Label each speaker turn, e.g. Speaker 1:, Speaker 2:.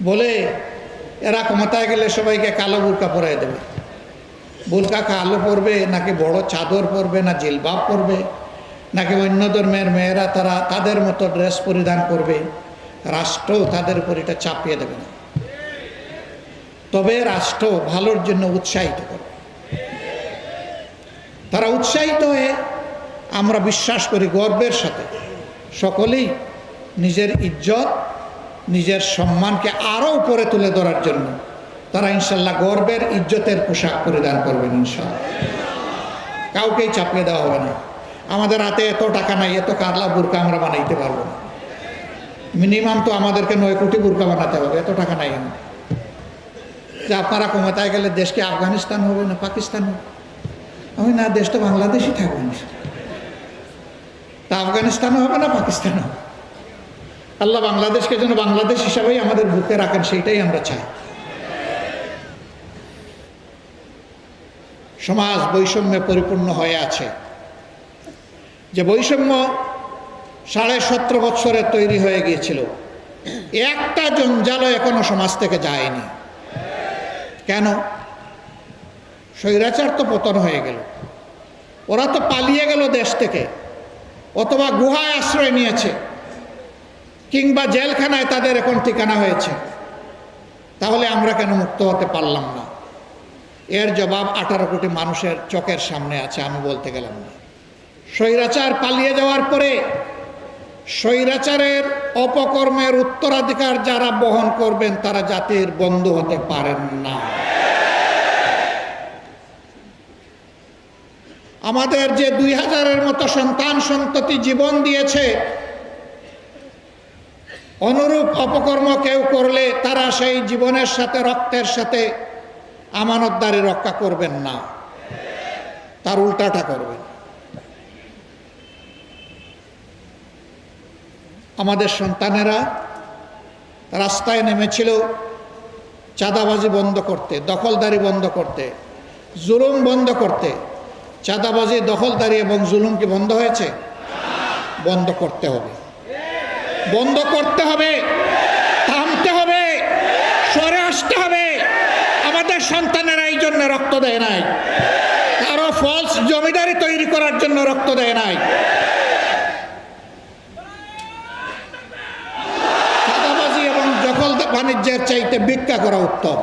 Speaker 1: বলে এরা ক্ষমতায় গেলে সবাইকে কালো বুরকা পরাই দেবে। বুরকা কালো পরবে নাকি বড় চাদর পরবে না জিলবাব পরবে নাকি অন্য ধর্মের মেয়েরা তারা তাদের মতো ড্রেস পরিধান করবে, রাষ্ট্র তাদের উপর এটা চাপিয়ে দেবে না। তবে রাষ্ট্র ভালোর জন্য উৎসাহিত করবে। তারা উৎসাহিত হয়ে আমরা বিশ্বাস করি গর্বের সাথে সকলেই নিজের ইজ্জত নিজের সম্মানকে আরও উপরে তুলে ধরার জন্য তারা ইনশাল্লাহ গর্বের ইজ্জতের পোশাক পরিধান করবেন ইনশাল্লাহ। কাউকেই চাপিয়ে দেওয়া হবে না। আমাদের হাতে এত টাকা নাই, এত কারলা বুরকা আমরা বানাইতে পারবো না। মিনিমাম তো আমাদেরকে 9 কোটি বুরকা বানাতে হবে, এত টাকা নাই আমাদের। যে আপনারা ক্ষমতায় গেলে দেশকে আফগানিস্তান হবে না পাকিস্তান হবে? আমি না, দেশটা বাংলাদেশই থাকবে না। তা আফগানিস্তানও হবে না পাকিস্তানও হবে। আল্লাহ বাংলাদেশকে যেন বাংলাদেশ হিসাবেই আমাদের বুকে রাখেন, সেইটাই আমরা চাই। সমাজ বৈষম্যে পরিপূর্ণ হয়ে আছে। যে বৈষম্য 17.5 বছরে তৈরি হয়ে গিয়েছিল, একটা জঞ্জালও এখনো সমাজ থেকে যায়নি। কেন? স্বৈরাচার তো পতন হয়ে গেল, ওরা তো পালিয়ে গেল দেশ থেকে, অথবা গুহায় আশ্রয় নিয়েছে, কিংবা জেলখানায় তাদের এখন ঠিকানা হয়েছে। তাহলে আমরা কেন মুক্ত হতে পারলাম না? এর জবাব 18 কোটি মানুষের চোখের সামনে আছে, আমি বলতে গেলাম না। স্বৈরাচার পালিয়ে যাওয়ার পরে স্বৈরাচারের অপকর্মের উত্তরাধিকার যারা বহন করবেন তারা জাতির বন্ধু হতে পারেন না। আমাদের যে 2000-এর মতো সন্তান সন্ততি জীবন দিয়েছে, অনুরূপ অপকর্ম কেউ করলে তারা সেই জীবনের সাথে রক্তের সাথে আমানতদারি রক্ষা করবেন না, তার উল্টাটা করবেন। আমাদের সন্তানেরা রাস্তায় নেমেছিল চাঁদাবাজি বন্ধ করতে, দখলদারি বন্ধ করতে, জুলুম বন্ধ করতে। চাঁদাবাজি, দখলদারি এবং জুলুম কি বন্ধ হয়েছে? বন্ধ করতে হবে, বন্ধ করতে হবে, থামতে হবে, সরে আসতে হবে। আমাদের সন্তানেরা এই জন্য রক্ত দেয় নাই, কারো ফলস জমিদারি তৈরি করার জন্য রক্ত দেয় নাই। চাঁদাবাজি এবং দখল বাণিজ্যের চাইতে ভিক্ষা করা উত্তম।